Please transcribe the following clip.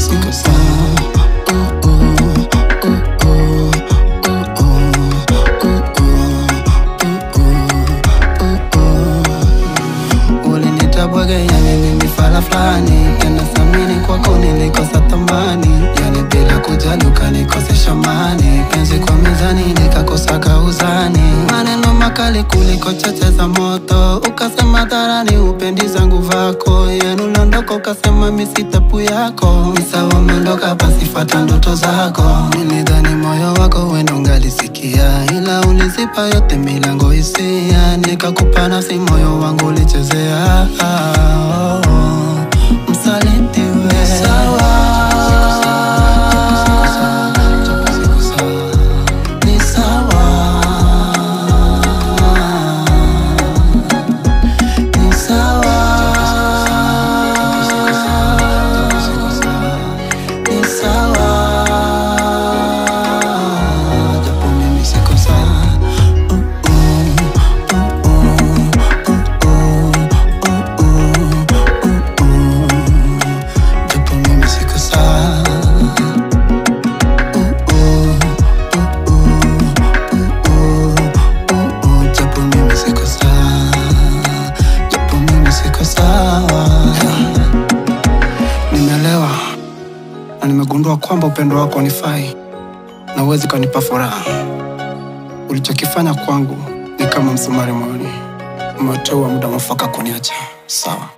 mimi siko sawa. Mifala flani tena samini kwako nilikosa thamani, yani bila kujali ukanikosesha amani. Penzi kwa mizani nikakosa kauzani, maneno makali kuliko cheche za moto. Ukasema dharani upendi zangu vako, yani uliondoka ukasema mimi si tapu yako. Nisawa umeondoka basi fuata ndoto zako. Nilidhani moyo wako wendo ungalisikia, ila ulizipa yote milango hisia. Nikakupa nafsi moyo wangu ulichezea. Msaliti we sawa, ni sawa, ni sawa, ni sawa, japo mimi siko sawa. Nimeelewa na nimegundua kwamba upendo wako unifai na uwezi kunipa furaha. Ulichokifanya kwangu ni kama msumari moyoni, umetoa muda mwafaka kuniacha. Sawa.